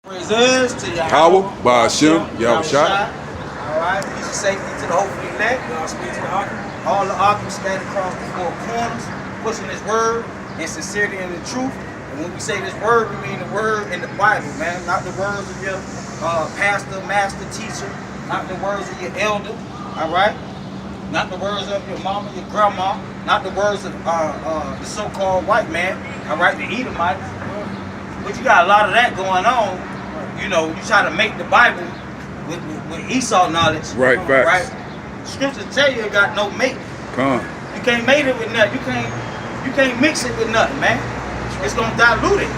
Praises to Power Yahweh, by Hashem, Yahushua. Alright, peace and safety to the hopefully elect. All the arguments scattered across the four corners, pushing His word in sincerity and in truth. And when we say this word, we mean the word in the Bible, man. Not the words of your pastor, master, teacher. Not the words of your elder, alright? Not the words of your mama, your grandma. Not the words of the so-called white man, alright, the Edomite. But you got a lot of that going on. You know, you try to make the Bible with Esau knowledge. Right, facts. Right? Scriptures tell you it got no mate. Come. You can't mate it with nothing. You can't mix it with nothing, man. It's gonna dilute it.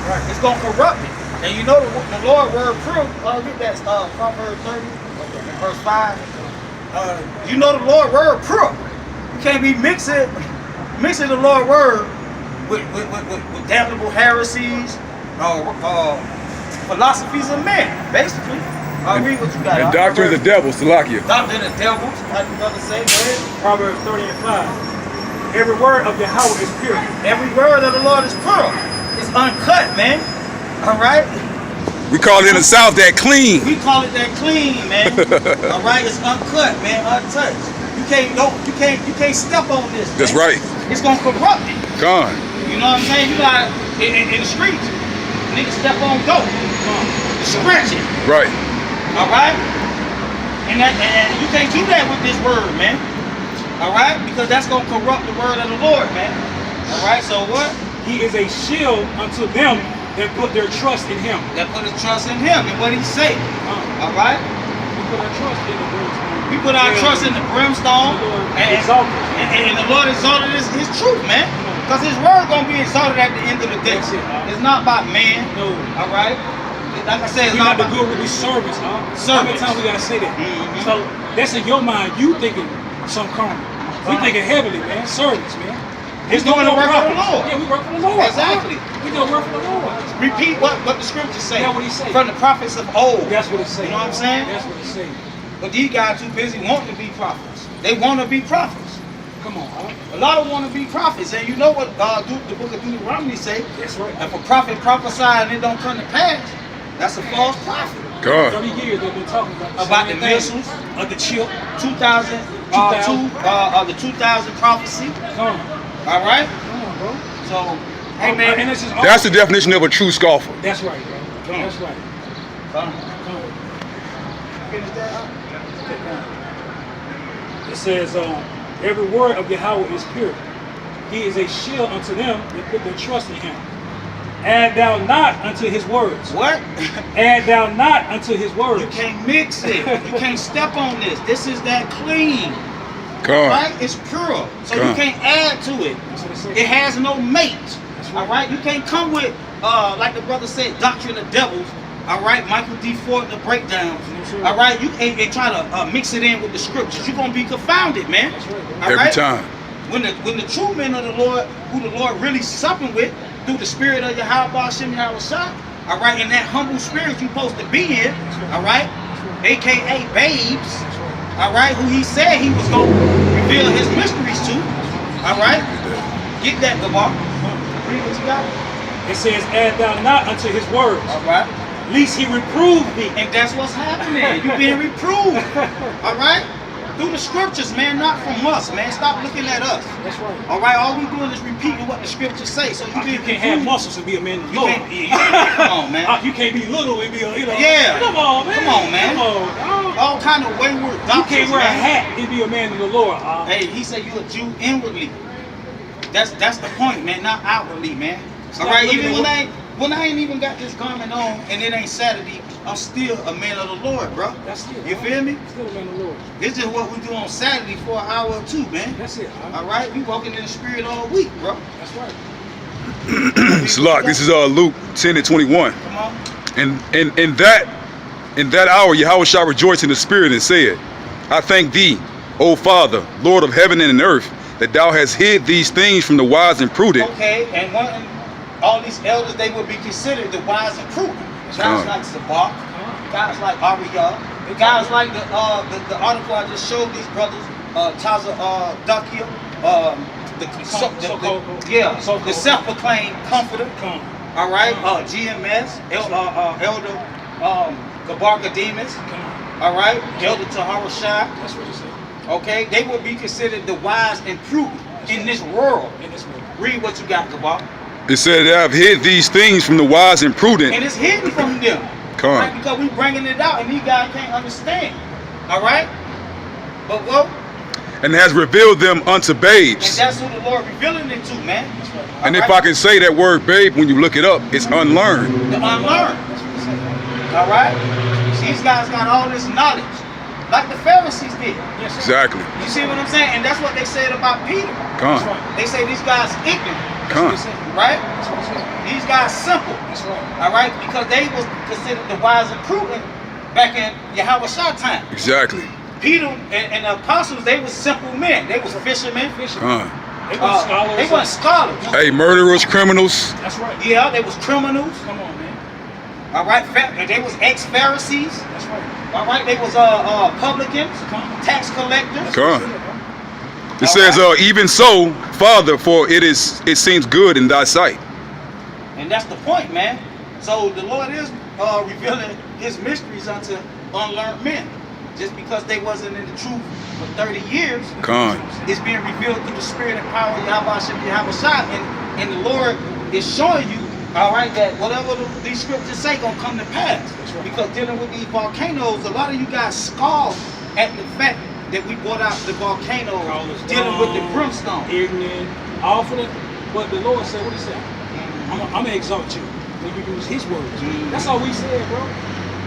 Right. It's gonna corrupt it. And you know the Lord word proof. Get that Proverbs 30, verse 5. You know the Lord word proof. You can't be mixing the Lord word with damnable heresies, philosophies of men, basically. I read what you got. And doctrine of the devil, Salakia. Doctrine of the devil, how you brother say, go ahead. Proverbs 30 and 5. Every word of Yahweh is pure. Every word of the Lord is pure. It's uncut, man. Alright? We call it in the South that clean. We call it that clean, man. Alright, it's uncut, man, untouched. You can't step on this. That's man. right. It's gonna corrupt it. Come. You know what I'm saying? You got in the streets, niggas step on dope, scratch it. Right. All right, and you can't do that with this word, man. All right, because that's gonna corrupt the word of the Lord, man. All right, so what? He is a shield unto them that put their trust in Him. That put his trust in Him and what He say. All right. We put our trust in the brimstone. We put our trust in the brimstone, and the Lord exalted His truth, man. Because His word gonna be exalted at the end of the day. It's not about man. No. All right. Like I said, it's we not got about to go with these servants, huh? How many times we gotta say that? Mm-hmm. So that's in your mind. You thinking some carnal. We thinking heavily, man. Servants, man. It's doing the work for the Lord. Yeah, we work for the Lord. Exactly. We do work for the Lord. Repeat what the scriptures say. That's what He say. From the prophets of old. That's what it say. You know what I'm saying? That's what it say. But these guys too busy wanting to be prophets. They want to be prophets. Come on, huh? A lot of want to be prophets, and you know what the book of Deuteronomy say? That's right. If a prophet prophesy and it don't come to pass, that's a false prophet. God. 30 years they've been talking About the missiles, of the chip. 2000, the 2000 prophecy. Come on. All right. Come on, bro. So, hey man, and this is That's the definition of a true scoffer. That's right, bro. Come on. That's right. Come on. Come on. Finish that up. It says, every word of Yahweh is pure. He is a shield unto them that put their trust in Him. Add thou not unto His words. What? Add thou not unto His words. You can't mix it. You can't step on this. This is that clean. Come. Right? It's pure. So Come. you can't add to it. That's what it says. It has no mate. That's All right? You can't come with, like the brother said, doctrine of devils. All right? Michael D. Ford, the breakdowns. All right? You ain't try to mix it in with the scriptures. You're going to be confounded, man. That's right, bro. All Every right? time. When the true men of the Lord, who the Lord really supping with, through the spirit of Yahweh Hashem Yahushua, all right, in that humble spirit you're supposed to be in, all right, aka babes, all right, who He said He was going to reveal His mysteries to, all right, get that, Gabar. Read what you got. It says, add thou not unto His words, All right, lest He reprove thee. and that's what's happening. You're being reproved, all right, through the scriptures, man, not from us, man. Stop looking at us. That's right. All right, all we doing is repeating what the scriptures say. So You can't have muscles and be a man of the You Lord. can't, come on, man. You can't be little and be a, Yeah. Come on, man. Come on, man. Come on, dog. All kind of wayward You doctrines, can't wear a man. hat and be a man of the Lord. Hey, he said you a Jew inwardly. That's the point, man, not outwardly, man. All right, even when I ain't even got this garment on and it ain't Saturday, I'm still a man of the Lord, bro. That's it. You feel me? Still a man of the Lord. This is what we do on Saturday for an hour or two, man. That's it. All right, we walking in the spirit all week, bro. That's right. Salak, this is Luke 10 and 21. Come on. And in that hour Yahushua rejoiced in the spirit and said, I thank thee, O Father, Lord of heaven and earth, that thou hast hid these things from the wise and prudent. Okay, and all these elders, they would be considered the wise and prudent. Guys like Sabak, guys like Ariyah, guys like the article I just showed these brothers, Taza Dakia, the self-proclaimed comforter. All right, GMS, Elder Gabarka Demons. Come on. All right, Elder Tahara Shah. That's what he said. Okay, they will be considered the wise and prudent in this world. In this way. Read what you got, Gabar. It said that I've hid these things from the wise and prudent. And it's hidden from them. Come on. Right? Because we bringing it out and these guys can't understand. All right? But what? And has revealed them unto And babes. that's who the Lord revealing it to, man. That's right. And All if right? I can say that word babe, when you look it up, it's unlearned. The unlearned. That's what he said. All right? These guys got all this knowledge. Like the Pharisees did. Yes, sir. Exactly. You see what I'm saying? And that's what they said about Peter. Come That's on. right. They say these guys ignorant, That's what Come he said. right? That's what he said. These guys simple. That's right. All right? Because they was considered the wise and prudent back in Yahweh Shah time. Exactly. Peter and the apostles, they was simple men. They was fishermen. Come on. They were scholars. They weren't scholars. Hey, murderers, criminals. That's right. Yeah, they was criminals. Come on, man. All right, they was ex-Pharisees. That's right. All right, they was publicans, tax collectors. Come on. It says, even so, Father, for it seems good in thy sight. And that's the point, man. So the Lord is revealing his mysteries unto unlearned men. Just because they wasn't in the truth for 30 years, Come on. it's being revealed through the spirit and power of Yahweh Shah. And the Lord is showing you, all right, that whatever these scriptures say gonna come to pass. right. Because dealing with these volcanoes, a lot of you guys scoff at the fact that we brought out the volcanoes, Call us dealing with the dumb, brimstone. ignorant, all for the. But the Lord said, what he said? I'm gonna exalt you when you use His words. That's all we said, bro.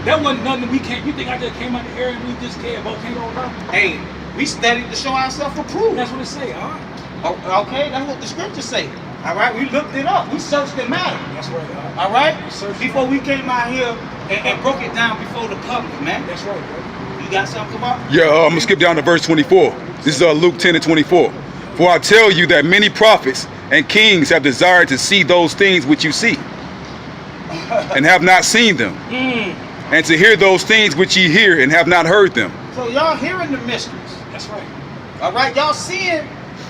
That wasn't nothing we can't. You think I just came out the air and we just came volcano on top? Hey, we studied to show ourselves approved. That's what it say. All right. Okay, that's what the scriptures say. All right, we looked it up. We searched the matter. That's right. All right, Search it. before we came out here and broke it down before the public, man. That's right, bro. You got something about? Yeah, I'm going to skip down to verse 24. This is Luke 10 and 24. For I tell you that many prophets and kings have desired to see those things which you see, and have not seen them, and to hear those things which ye hear, and have not heard them. So y'all hearing the mysteries. That's right. All right, y'all seeing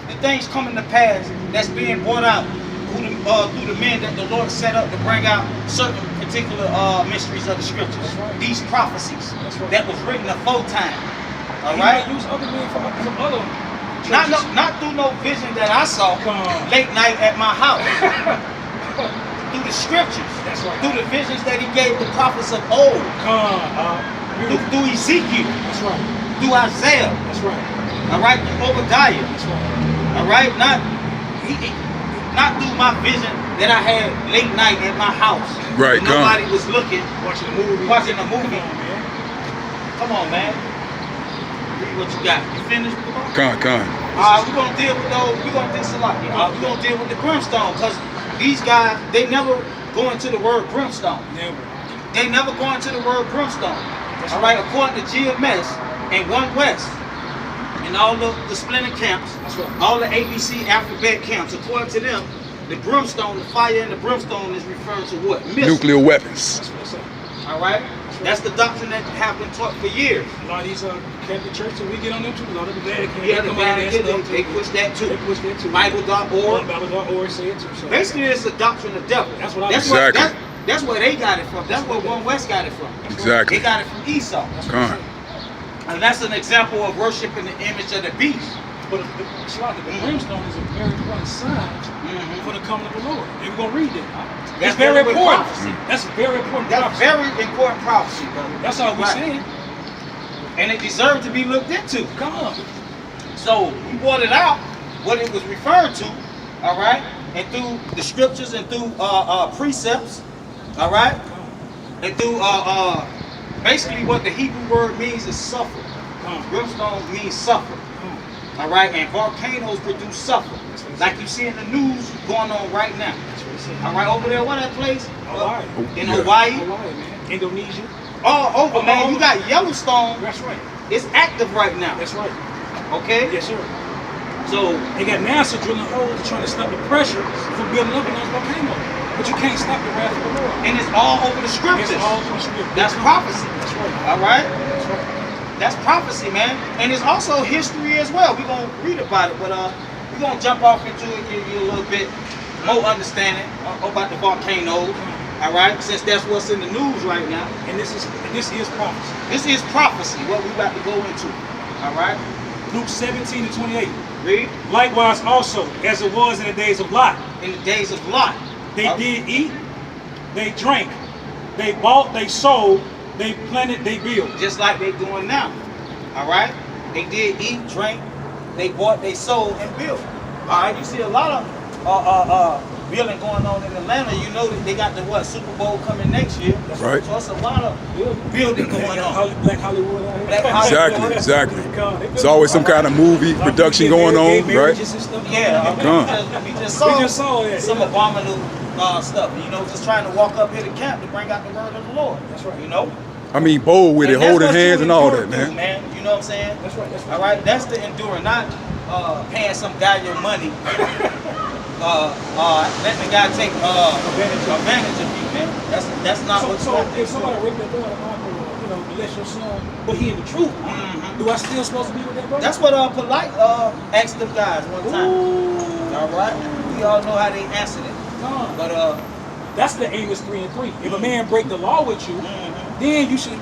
the things coming to pass that's being brought out through the men that the Lord set up to bring out certain particular mysteries of the scriptures. That's right. These prophecies That's right. that was written aforetime. All He right, might use other men from other not through no vision that I saw Come on. late night at my house. Through the scriptures. That's right. Through the visions that he gave the prophets of old. Through Ezekiel. That's right. Through Isaiah. That's right. All right, through Obadiah. That's right. All right, not through my vision that I had late night at my house. Right, when come. nobody was looking, Watching the movie. watching the movie. Come on, man. Come on, man. Read what you got. You finished? Come. We're gonna deal with those. We're gonna do we're gonna deal with the brimstone, because these guys, they never go into the word brimstone. Never. They never go into the word brimstone. All right, according to GMS and One West and all the splinter camps, That's right. all the ABC alphabet camps, according to them, the brimstone, the fire in the brimstone is referring to what? Missiles. Nuclear weapons. That's what it say. All right, that's the doctrine that have been taught for years. A lot of these Catholic churches, we get on them too. A lot of the Vatican. Yeah, they the come on Vatican, that stuff, they too. push that too. They push that too. Bible.org. Bible.org say it too. So. Basically, it's the doctrine of devil. That's what I Exactly. That's where they got it from. That's where One West got it from. Exactly. They got it from Esau. Come. And that's an example of worshiping the image of the beast. But the brimstone is a very important sign for the coming of the Lord. And we're going to read that. That's very dealing with important. prophecy. That's very important. That's prophecy. very important prophecy, brother. That's all we're Right. saying. And it deserved to be looked into. Come on. So we brought it out, what it was referred to, all right? And through the scriptures and through precepts, all right? And through basically what the Hebrew word means is suffer. Brimstone means suffer. All right, and volcanoes produce sulfur, like you see in the news going on right now. All right, over there, what that place? Hawaii. In Hawaii. Hawaii, man. Indonesia. All over, man. You got Yellowstone. That's right. It's active right now. That's right. Okay. Yes, sir. So They got NASA drilling holes trying to stop the pressure from building up in those volcanoes. But you can't stop the wrath of the Lord. and it's all over the scriptures. It's all through the scripture. That's prophecy. That's right. All right. That's right. That's prophecy, man. And it's also history as well. We're gonna read about it, but we're gonna jump off into it, give you a little bit more understanding about the volcanoes. All right, since that's what's in the news right now. And this is prophecy. This is prophecy, what we about to go into. All right, Luke 17 and 28. read. Likewise also, as it was in the days of Lot, In the days of Lot, they did eat, they drank, they bought, they sold, they planted, they built. just like they doing now. All right, they did eat, drink, they bought, they sold, and built. All right, you see a lot of building going on in Atlanta. You know that they got the Super Bowl coming next year. Right. So it's a lot of building going on. Black Hollywood out here. Black Hollywood. Exactly. It's always some kind of movie production going on, right? Yeah, I mean, we just saw that. some abominable stuff. You know, just trying to walk up here to camp to bring out the word of the Lord. That's right. You know. I mean, bold with it, And that's holding what hands you and all endure that, through, man. You know what I'm saying? That's right. That's right. All right, that's the enduring, not paying some guy your money. Letting the guy take advantage of you, man. That's not what's So happening. if somebody raped that daughter, you know, molest your son, but he in the truth, do I still supposed to be with that brother? That's what Polite asked them guys one time. Ooh. All right, we all know how they answered it. No. But That's the Amos 3 and 3. If a man break the law with you, then you should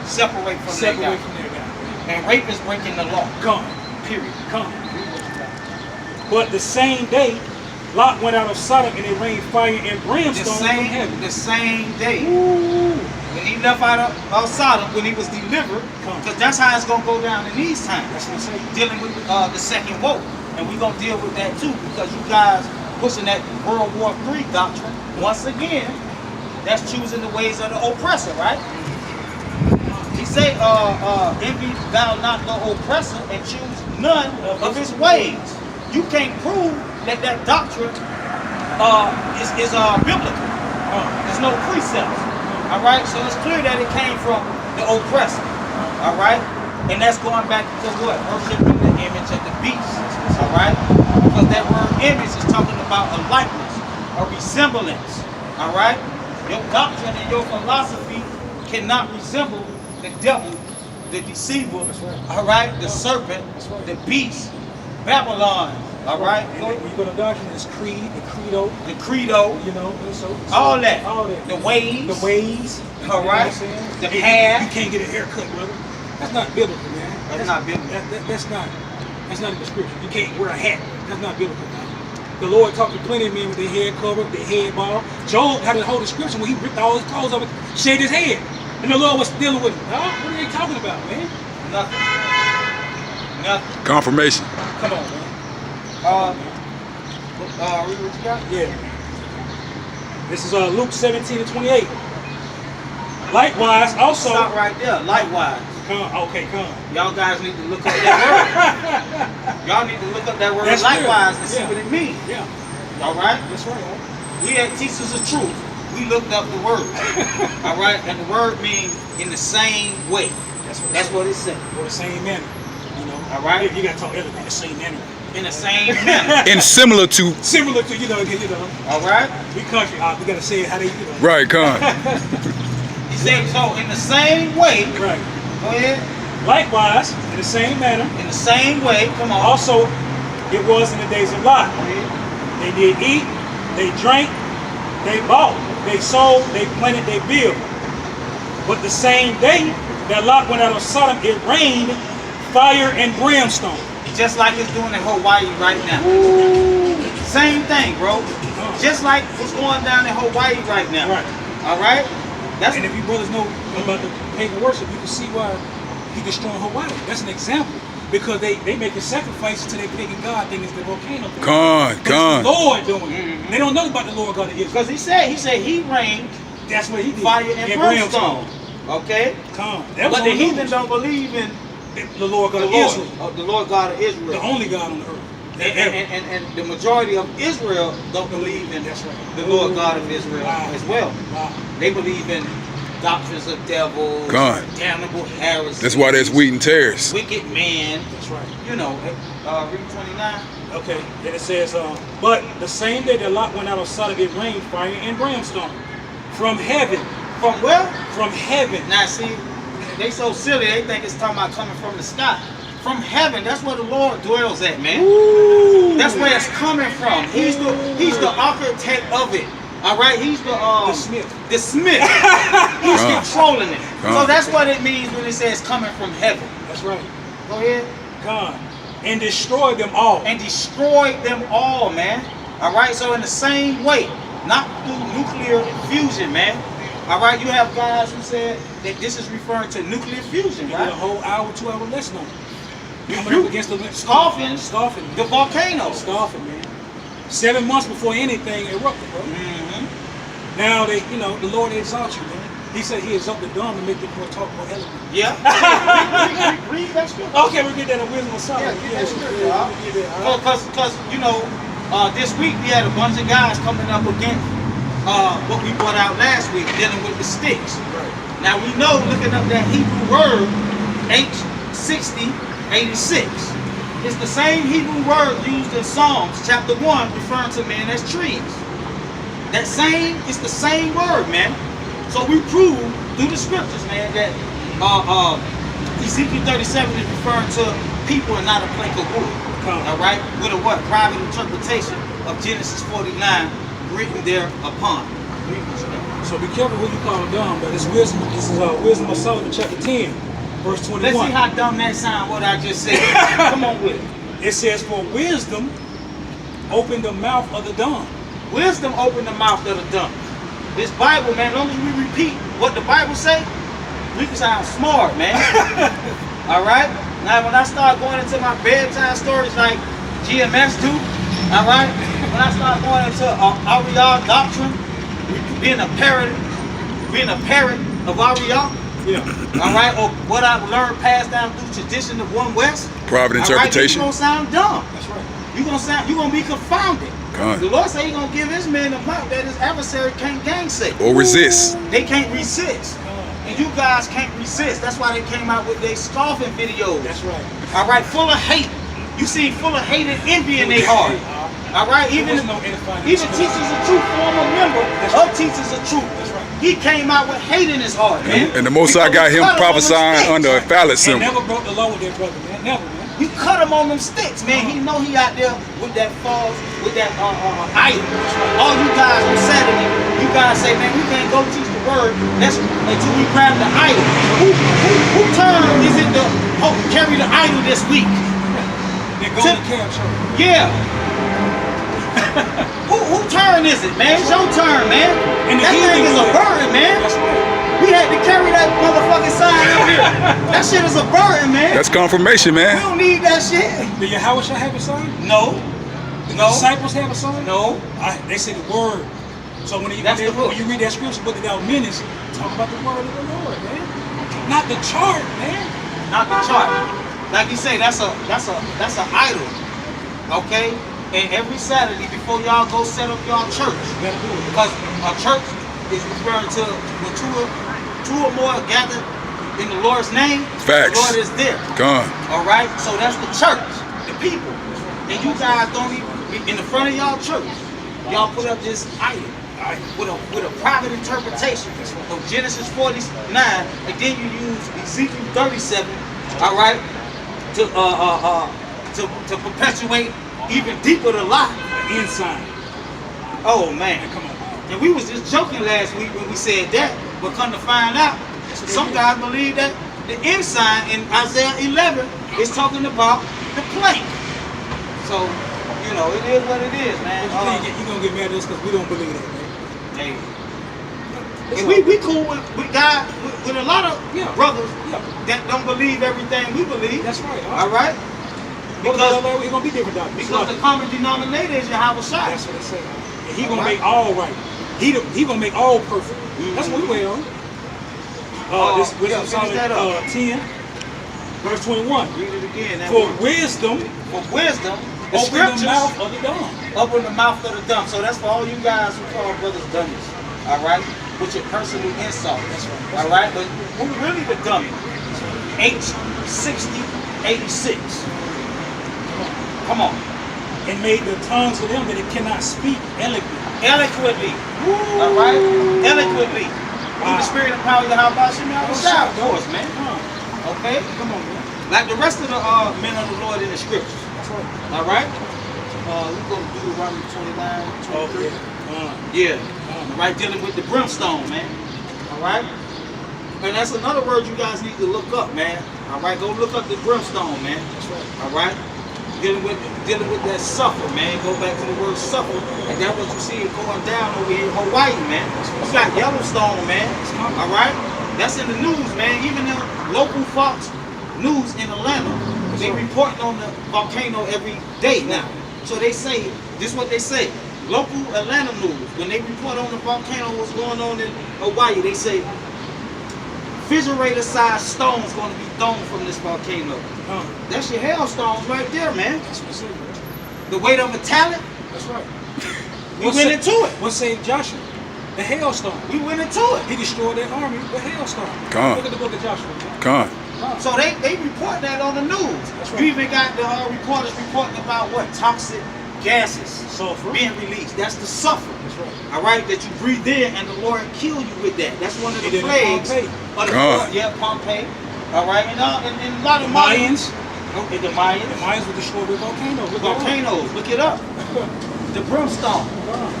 separate from separate that guy. from that guy. And rape is breaking the law. Come, Period. come. But the same day, Lot went out of Sodom and it rained fire and brimstone from heaven. The same day. Ooh. When he left out of Sodom, when he was delivered, Come. because that's how it's gonna go down in these times. That's what I'm saying. Dealing with the second woke, and we're gonna deal with that too, because you guys pushing that World War III doctrine once again. That's choosing the ways of the oppressor, right? He say, envy thou not the oppressor and choose none of his ways. You can't prove that doctrine is biblical. There's no precepts. All right, so it's clear that it came from the oppressor. All right, and that's going back to what? Worshiping the image of the beast. All right, because that word image is talking about a likeness, a resemblance. All right, your doctrine and your philosophy cannot resemble the devil, the deceiver. All right, the serpent, the beast, Babylon. All right, And when you go to doctrine, it's creed, the credo, the credo, you know, so all that, the ways, all right, the You path. can't get a haircut, brother. That's not biblical, man. That's not biblical. That's not in the scripture. You can't wear a hat. That's not biblical, man. The Lord talked to plenty of men with their head covered, their head bald. Job had a whole description when he ripped all his clothes off and shaved his head. And the Lord was dealing with him. Dog, what are they talking about, man? Nothing. Nothing. Confirmation. Come on, man. Read what you got? Yeah. This is Luke 17 and 28. Likewise, also. Stop right there. Likewise. Come. Y'all guys need to look up that word. Y'all need to look up that word That's likewise good. and see Yeah. what it means. Yeah, All right? that's right. We at Teachers of Truth. We looked up the word. All right? And the word means in the same way. That's what it said. Or the same manner. You know. All right. You gotta talk everything the same manner. In the same manner. And similar to, Similar to you know. All right? We country. We gotta say it how they you know. right, con. He said, so in the same way, Right. go ahead. Likewise, in the same manner, In the same way, come on. also it was in the days of Lot. Go ahead. They did eat, they drank, they bought, they sold, they planted, they built. But the same day that Lot went out of Sodom, it rained fire and brimstone. Just like it's doing in Hawaii right now. Same thing, bro. Just like what's going down in Hawaii right now. Right. All right? That's And if you brothers know about the pagan worship, you can see why he destroyed Hawaii. That's an example. Because they making sacrifices to their pagan god thing is the volcano thing. Con. That's the Lord doing it. They don't know about the Lord God of Israel. because he said he rained That's what he did. fire and brimstone. Okay? Come. That was But the on heathen news. don't believe in The Lord God the of Lord, Israel. the Lord God of The Israel. only God on the earth. And the majority of Israel don't believe in That's right. the Lord God of Israel Wow. as well. Wow. They believe in doctrines of devils, God. damnable heresies. That's why there's wheat and tares. Wicked man. That's right. You know, read 29. Okay. Then it says, but the same day that Lot went out of Sodom, it rained fire and brimstone from heaven. From where? From heaven. Now see, they so silly, they think it's talking about coming from the sky. from heaven. That's where the Lord dwells at, man. Ooh. That's where it's coming from. He's the architect of it. All right, he's the smith. The smith. He's controlling it. So that's what it means when it says coming from heaven. That's right. Go ahead. God. And destroy them all. And destroyed them all, man. All right. So in the same way, not through nuclear fusion, man. All right. You have guys who said that this is referring to nuclear fusion, You right? did a whole hour, 2 hour lesson on it. Coming You up against the scoffing, scoffing, the volcano. scoffing, man. 7 months before anything erupted, bro. Mm-hmm. Now they, the Lord exalts you, man. He said He exalt the dumb and make them more talk more eloquent. Yeah. read that scripture. Okay, we get that in Wisdom of Solomon. Yeah, get that scripture. Because this week we had a bunch of guys coming up against what we brought out last week, dealing with the sticks. Right. Now we know, looking up that Hebrew word, H6086. It's the same Hebrew word used in Psalms chapter 1, referring to men as trees. It's the same word, man. So we prove through the scriptures, man, that Ezekiel 37 is referring to people and not a plank of wood. All right, with a what? Private interpretation of Genesis 49 written there upon. So be careful who you call dumb, but it's wisdom. This is Wisdom of Solomon, chapter 10, verse 21. Let's see how dumb that sound. What I just said. Come on with it. It says, "For wisdom, open the mouth of the dumb." Wisdom opened the mouth of the dumb. This Bible, man, as long as we repeat what the Bible say, we can sound smart, man. All right? Now, when I start going into my bedtime stories like GMS do, all right? When I start going into Ariel doctrine, being a parrot of Ariel, Yeah. all right? Or what I've learned passed down through tradition of One West. Private interpretation. All right? You're going to sound dumb. That's right. You're going to be confounded. Con. The Lord said He's going to give His man a mouth that His adversary can't gainsay. Or resist. They can't resist. And you guys can't resist. That's why they came out with their scoffing videos. That's right. All right, full of hate. You see, full of hate and envy in their heart. All right, even Teachers of Truth, former member of Teachers of Truth. That's right. He came out with hate in his heart, man. And the Most High got him Because you cut prophesying on them under a sticks. phallic They symbol. never broke the law with their brother, man. Never, man. You cut him on them sticks, man. He know he out there with that false, with that idol. All you guys on Saturday, you guys say, man, we can't go teach the word. That's until we grab the idol. Who turn is it to carry the idol this week? They go to camp show. Yeah. who turn is it, man? It's your turn, man. And the that thing heathen is a do it. burden, man. That's right. We had to carry that motherfucking sign up here. That shit is a burden, man. That's confirmation, We man. don't need that shit. Did Yahweh shall have a son? No. Did No. the disciples have a son? No. They say the word. So when you read that scripture, what the minutes, talk about the word of the Lord, man. Not the chart, man. Not the chart. Like you say, that's an idol. Okay? And every Saturday before y'all go set up y'all church, You gotta do it. because a church is referring to when two or more gathered in the Lord's name, Facts. the Lord is there. Gone. All right? So that's the church, the people. And you guys don't even, in the front of y'all church, y'all put up this idol with a private interpretation of Genesis 49, and then you use Ezekiel 37, all right, to perpetuate even deeper the lie. Inside. Oh man, Come on. and we was just joking last week when we said that, but come to find out, some guys believe that the ensign in Isaiah 11 is talking about the plank. So, it is what it is, man. You're going to get mad at us because we don't believe that, man. Hey. And we cool with God, with a lot of brothers that don't believe everything we believe. That's right. All right? Because it's going to be different doctrine. Because the common denominator is Yahweh Shai. That's what it says. And He going to make all right. He going to make all perfect. That's what we wait on. This finish that up. 10, verse 21. Read it again. That For word. wisdom, For wisdom, the open the scriptures mouth of the dumb. open the mouth of the dumb. So that's for all you guys who call brothers dummies. All right? With your personal insult. That's right. All right? But who really the dummy? H6086. Come on. And made the tongues of them that it cannot speak eloquently. Eloquently. All right? Eloquently. Through the spirit and power of Yahweh Shem Yahweh Shai, of course, man. Okay? Come on, man. like the rest of the men of the Lord in the scriptures. That's right. All right. We go to Deuteronomy 29, 23. Yeah. All right, dealing with the brimstone, man. All right. And that's another word you guys need to look up, man. All right, go look up the brimstone, man. That's right. All right. Dealing with that suffer, man. Go back to the word suffer, and that's what you see it going down over here in Hawaii, man. You got Yellowstone, man. All right. That's in the news, man. Even the local Fox News in Atlanta, they reporting on the volcano every day now. So they say, this is what they say. Local Atlanta news, when they report on the volcano, what's going on in Hawaii, they say refrigerator-sized stones going to be thrown from this volcano. That's your hailstones right there, man. That's what it said, bro. The weight of a talent, That's right. we went into it. What saved Joshua? The hailstone. We went into it. He destroyed their army with hailstone. Come. Look at the book of Joshua. Man. Con. So they report that on the news. That's right. You even got the reporters reporting about what? Toxic gases Sulfur. being released. That's the sulfur. That's right. All right, that you breathe in and the Lord kill you with that. That's one of He the did it in plagues. Pompeii. Of the God. Yeah, Pompeii. All right, and a lot of Mayans. Okay, the Mayans. The Mayans were destroyed with volcanoes. The volcanoes. Look it up. The brimstone.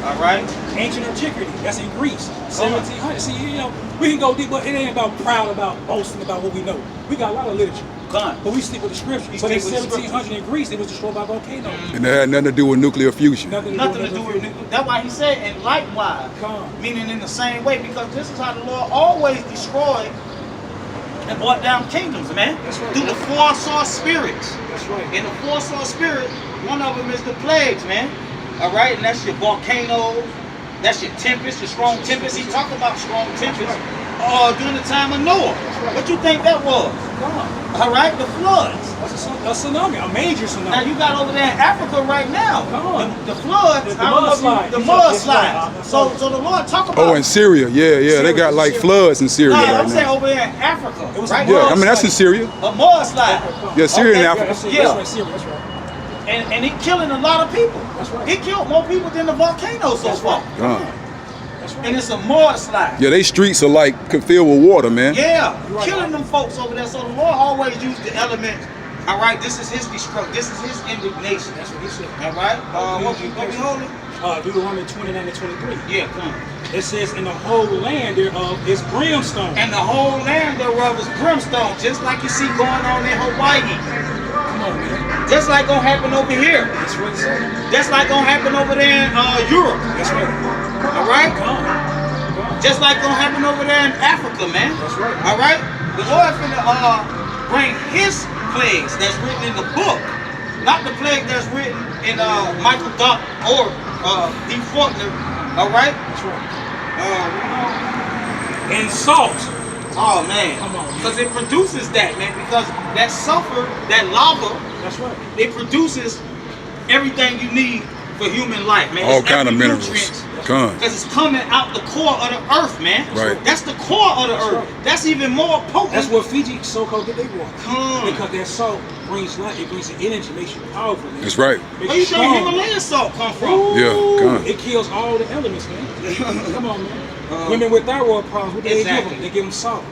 All right. Ancient antiquity. That's in Greece. 1700. See, you know, we can go deep, but it ain't about proud about boasting about what we know. We got a lot of literature. Gun. But we stick with the scripture. We But in stick with the 1700 in Greece, it was destroyed by volcanoes. And that had nothing to do with nuclear fusion. Nothing to do with it. That's why he said, and likewise, Come. meaning in the same way, because this is how the Lord always destroyed and brought down kingdoms, man. That's right. Through the four source spirits. That's right. And the four source spirit, one of them is the plagues, man. All right, and that's your volcanoes, that's your tempest, your strong tempest. He talked about strong tempest during the time of Noah. What you think that was? Come. All right, the floods. That's a tsunami, a major tsunami. Now you got over there in Africa right now. Come on. The floods, The I don't know if you- mudslide. the That's right. mudslides. So the Lord talk about. Oh, in Syria. Yeah. They got like floods in Syria Nah, right I'm saying now. over there in Africa. It was right? a Yeah, I mean, that's in Syria. A mudslide. Yeah, Syria and Okay. Africa. That's right. Yeah. That's right. Syria. That's right. And he killing a lot of people. That's right. He killed more people than the volcano so That's far. right. Con. That's right. And it's a mudslide. Yeah, they streets are like can fill with water, man. Yeah, You're right. killing them folks over there. So the Lord always used the element. All right, this is his destruction. This is his indignation. That's what he said. All right. What we holding? Deuteronomy 29 and 23. Yeah, come on. It says, "In the whole land thereof is brimstone." And the whole land thereof is brimstone, just like you see going on in Hawaii. Come on, man. Just like gonna happen over here. That's what it said. Just like gonna happen over there in Europe. That's right. All right. Come. Come. Just like gonna happen over there in Africa, man. That's right. All right. The Lord finna bring His plagues that's written in the book, not the plague that's written in Michael Dock or D. Faulkner. All right. That's right. And salt. Oh man. Come on, man. Because it produces that, man. Because that sulfur, that lava, That's right. it produces everything you need for human life, man. All It's kind of every minerals. nutrients. Con. Because it's coming out the core of the earth, man. Right. That's the core of the earth. right. That's even more potent. That's what Fiji so-called get their water. Come. Because that salt brings life, it brings the energy, makes you powerful. Man. That's right. Makes Where you think strong. Himalayan salt come from? Ooh, Yeah, come. it kills all the elements, man. Come on, man. Women with thyroid problems, what do they give Exactly. them? They give them salt.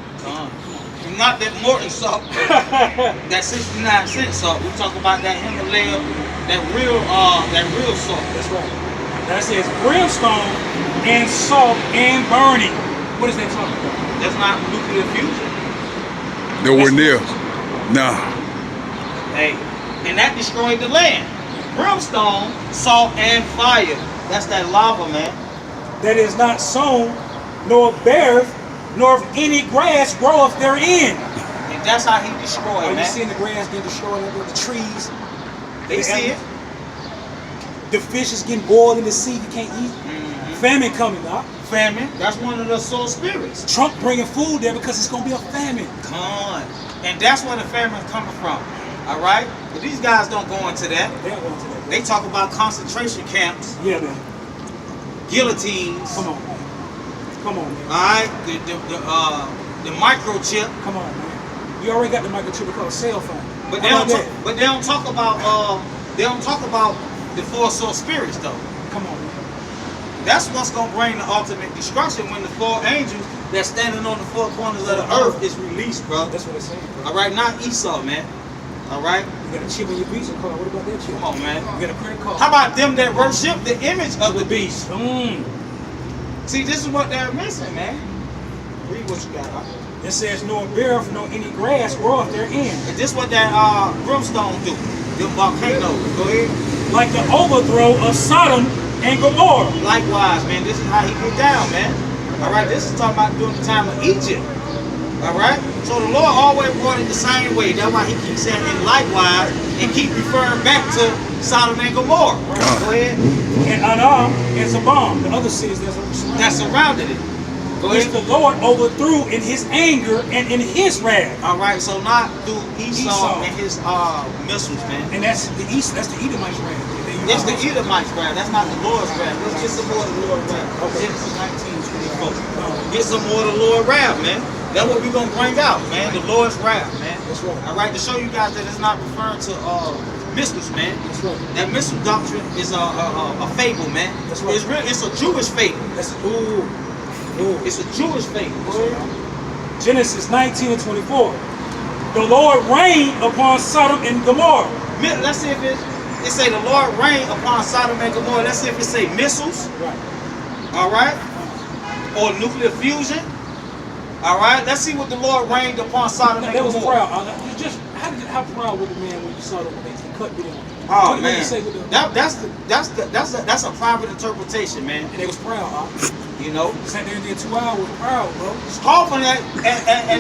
Not that Morton salt, that 69-cent salt. We talk about that Himalayan, that real salt. That's right. That says brimstone and salt and burning. What is that talking about? That's not nuclear fusion. Nowhere near. Nah. Hey, and that destroyed the land. Brimstone, salt, and fire. That's that lava, man. That is not sown, nor beareth, nor of any grass groweth therein. And that's how he destroyed, Are you man. seeing the grass getting destroyed over the trees? They the see it. The fish is getting boiled in the sea, you can't eat. Famine coming up. Famine. That's one of the soul spirits. Trump bringing food there because it's going to be a famine. Come on. And that's where the famine's coming from. All right? But these guys don't go into that. They're going to that. They talk about concentration camps, Yeah, man. guillotines. Come on, man. Come on, man. All right? The microchip. Come on, man. You already got the microchip called a cell phone. But How they about don't. But they don't talk about the four soul spirits though. Come on, man. That's what's gonna bring the ultimate destruction when the four angels that's standing on the four corners of the earth is released, bro. That's what it's saying, bro. All right, not Esau, man. All right. You got a chip on your Visa card. What about that chip? Come on, man. You got a credit card. How about them that worship the image of the beast? See, this is what they're missing, man. Read what you got. It says, nor beareth nor any grass groweth therein. And this what that brimstone do. Them volcanoes. Go ahead. Like the overthrow of Sodom and Gomorrah. Likewise, man. This is how he get down, man. All right. This is talking about during the time of Egypt. All right. So the Lord always brought it the same way. That's why he keeps saying and likewise and keep referring back to Sodom and Gomorrah. Go ahead. And Anam and Zabam, the other cities That surrounded it. Go which ahead. the Lord overthrew in his anger and in his wrath. All right. So not do Esau Esau. and his missiles, man. And that's the East. That's the Edomites' wrath. It's the Edomites' wrath. That's not the Lord's wrath. Let's get some more of the Lord's wrath. Genesis 19:24. Get some more of the Lord's wrath, man. That's what we're going to bring out, man. The Lord's wrath, man. That's right. All right, to show you guys that it's not referring to missiles, man. That's right. That missile doctrine is a fable, man. That's right. It's real. It's a Jewish fable. That's ooh. It's a Jewish fable. Genesis 19:24. The Lord rained upon Sodom and Gomorrah. Let's see if it say the Lord rained upon Sodom and Gomorrah. Let's see if it say missiles. Right. All right, or nuclear fusion. All right, let's see what the Lord rained upon Sodom and That was Gomorrah. proud. Just how proud was the man when you saw them when they cut video? Oh What did man, you say with the, that's a private interpretation, man. and they was proud. You know, Sat there and did 2 hours proud, bro. scoffing at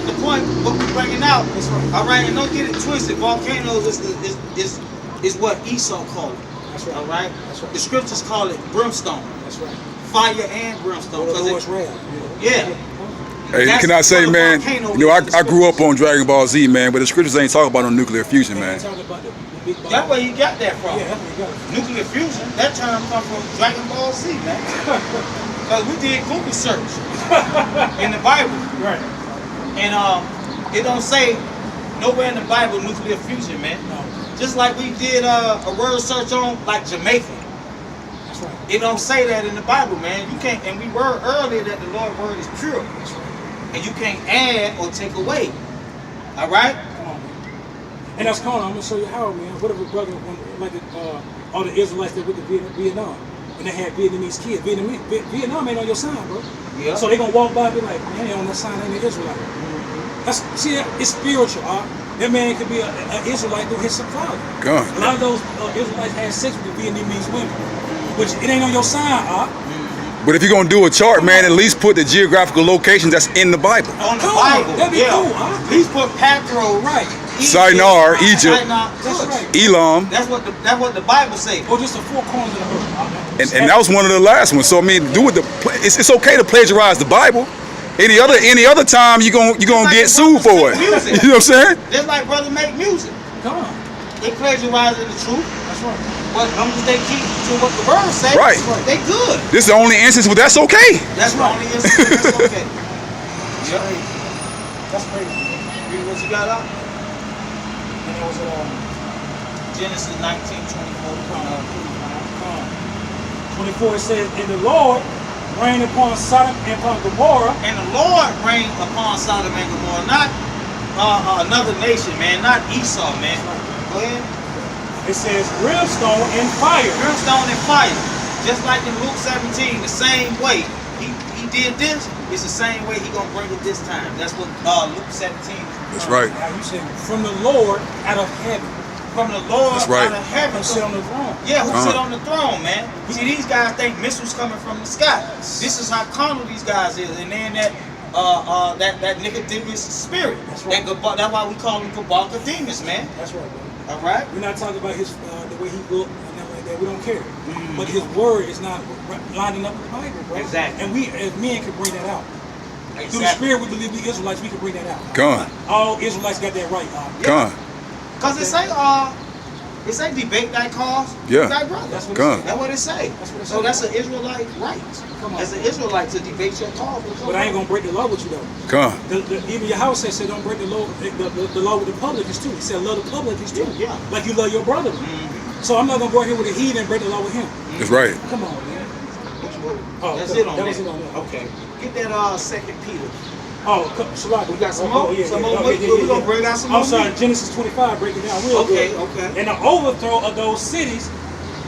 the point what we're bringing out. That's right. All right, and don't get it twisted. Volcanoes is what Esau called it. That's right. All right, That's right. the scriptures call it brimstone, That's right. fire and brimstone. Or the 'cause Lord's it- wrath. yeah. Hey, That's can I say, what a man? volcano You know, is. I grew up on Dragon Ball Z, man, but the scriptures ain't talking about no nuclear fusion, Man, man. talking about the big ball. That's where you got that from. Yeah, that's where you got it. Nuclear fusion, that term comes from Dragon Ball Z, man. Because we did Google search in the Bible. Right. And it don't say nowhere in the Bible nuclear fusion, man. No. Just like we did a word search on like Jamaica. That's right. It don't say that in the Bible, man. You can't, and we were earlier that the Lord's word is pure. That's right. And you can't add or take away. All right? Come on, man. And that's calling. I'm gonna show you how, man. What if a brother, like all the Israelites that went to Vietnam, and they had Vietnamese kids. Vietnam ain't on your sign, bro. Yeah. So they gonna walk by and be like, man, they on that sign, ain't an Israelite. See, it's spiritual. That man could be an Israelite through his father. Gun. A lot of those Israelites had sex with the Vietnamese women, which it ain't on your sign, But if you're gonna do a chart, man, at least put the geographical locations that's in the Bible. On the Come on, Bible. that'd be yeah. cool, huh? He's put Patro, Right. Shinar, Egypt. Shinar, That's Cush. right. Elam, That's what the Bible say. Or just the four corners of the earth. and that was one of the last ones. So I mean, it's okay to plagiarize the Bible. Any other time you gonna like get the sued brothers for it. make music. You know what I'm saying? Just like brother make music. Come on. They plagiarizing the truth, That's right. but they keep to what the word say. Right. They good. This is the only instance where that's okay. That's the only instance. That's okay. Yep. That's crazy. Read what you got up. And it was Genesis 19:24. 24. It says, and the Lord rained upon Sodom and upon Gomorrah. And the Lord reigned upon Sodom and Gomorrah, not another nation, man, not Esau, man. Go ahead. It says brimstone and fire. Brimstone and fire. Just like in Luke 17, the same way he did this, it's the same way he gonna bring it this time. That's what Luke 17. That's right. Now you say from the Lord out of heaven. From the Lord That's right. out of heaven. Who sit on the throne. Yeah, who Uh-huh. sit on the throne, man. See, these guys think missiles coming from the sky. This is how carnal these guys is, and then that Nicodemus spirit. That's right. That's why we call him Kabbalah demons, man. That's right, bro. All right. We're not talking about his the way he looked and nothing like that. We don't care. But his word is not lining up with the Bible, bro. Exactly. And we as men can bring that out. Through the Spirit, we believe we Israelites, we can bring that out. Gun. All Israelites got that right, Gun. Cause it say debate thy cause, Yeah. thy brother. That's what Gun. it That's what it say. That's what it So say. that's an Israelite right. Come on. As an Israelite to debate your cause. with your But I ain't brother. gonna break the law with you though. Gun. Even your house said don't break the law. The law with the public is too. He said love the public is too. Yeah. Like you love your brother. So I'm not gonna go out here with a heathen and break the law with him. That's right. Come on, man. Oh, That's okay. it on That that. was it on that. Okay. Get that 2 Peter. Oh, Shalak, We got some more? Some more? Okay, We gonna bring out some more I'm sorry, meat. Genesis 25, break it down real Okay, good. okay. And the overthrow of those cities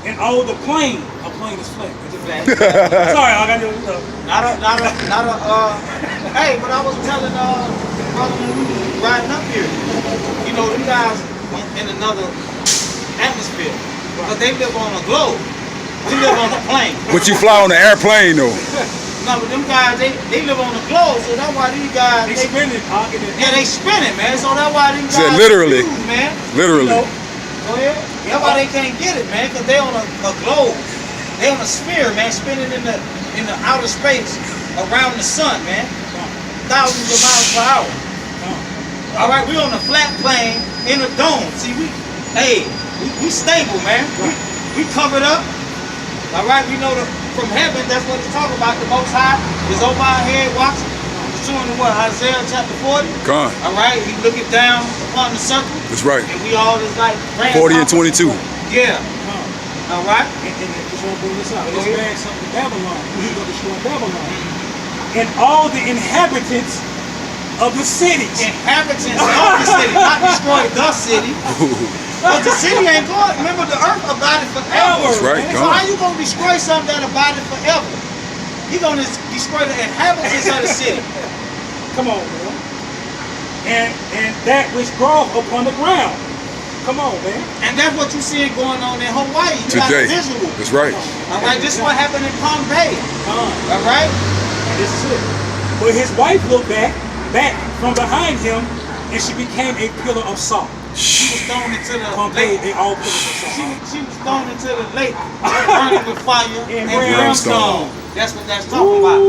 and all the plain. A plain is flat. Sorry, I got to Hey, but I was telling brother when we was riding up here, you know, them guys in another atmosphere, but they live on a globe. We live on a plane. But you fly on the airplane though. No, but them guys, they live on the globe, so that's why these guys, They spinning, yeah, they spinning, man. So that's why these Said guys literally. confused, man. Literally. You know? Go ahead. That's why they can't get it, man, because they on a globe. They on a sphere, man, spinning in the outer space around the sun, man. Thousands of miles per hour. All right, we on a flat plane in a dome. See, we stable, man. We covered up. All right, we know from heaven, that's what it's talking about. The Most High is over our head watching. It's showing what, Isaiah chapter 40. Gone. All right, he looking down upon the circle. That's right. And we all is like 40 and 22. Yeah. All right. And just want to bring this out. Let's bag something to Babylon. He's going to destroy Babylon. And all the inhabitants of the cities. Inhabitants of the city, not destroy the city. But the city ain't going. Remember, the earth abided forever. That's right, So how you gonna destroy something that abided forever? You gonna destroy the inhabitants of the city. Come on, man. And that which groweth upon the ground. Come on, man. And that's what you see going on in Hawaii. You got Today. a visual. That's right. All right, this is what happened in Palm Bay. All right. This is it. But his wife looked back from behind him, and she became a pillar of salt. She was thrown into the Pompeii, lake. they all pillars of salt. She was thrown into the lake, burning with fire and brimstone. That's what that's talking about.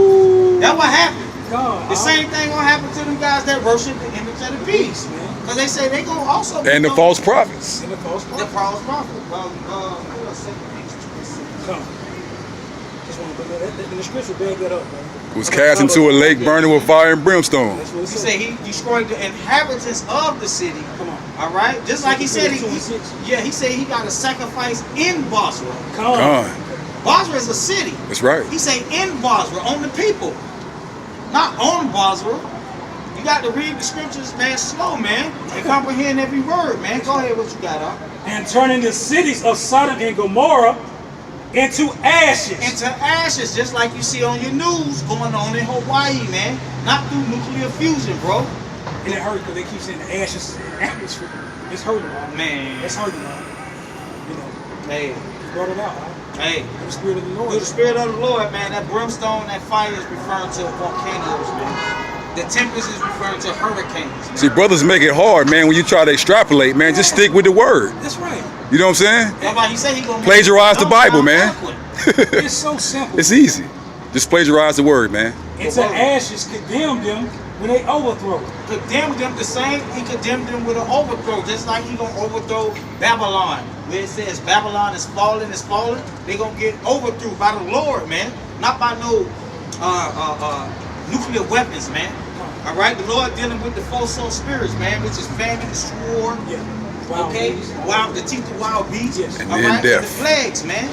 That's what happened. God, The same thing gonna happen to them guys that worship the image of the beast. Because they say they gonna also And the false prophets. And the false The prophet. false prophet. What else? 2 Kings 26. Come. Just want to bring that in the scripture, bag that up, man. Was cast into a lake burning with fire and brimstone. That's what it He says. said he destroyed the inhabitants of the city. Come on. All right, just like he said, he 26. said he got a sacrifice in Basra. Come on. Gone. Basra is a city. That's right. He said in Basra, on the people, not on Basra. You got to read the scriptures, man, slow, man, and comprehend every word, man. Go ahead, what you got, And turning the cities of Sodom and Gomorrah into ashes. Into ashes, just like you see on your news going on in Hawaii, man. Not through nuclear fusion, bro. And it hurt because they keep saying the ashes is in the atmosphere. It's hurting, man. Man. It's hurting, man. You know, Hey, you brought it out, man. hey. The Spirit of the Lord. Through the Spirit of the Lord, man, that brimstone, that fire is referring to volcanoes, man. The tempest is referring to hurricanes. Man. See, brothers make it hard, man, when you try to extrapolate, man. Just stick with the word. That's right. You know what I'm saying? That's why he said he gonna Plagiarize the Bible, man. It's so simple. It's easy. Just plagiarize the word, man. Into ashes condemned them when they overthrow. Condemned them the same, he condemned them with an overthrow, just like he gonna overthrow Babylon. Where it says Babylon is falling, they gonna get overthrown by the Lord, man. Not by no nuclear weapons, man. All right, the Lord dealing with the four soul spirits, man, which is famine, sword, Yeah. Wild okay, beasts. the teeth of wild beasts, Yes. And all then right, death. and the plagues, man.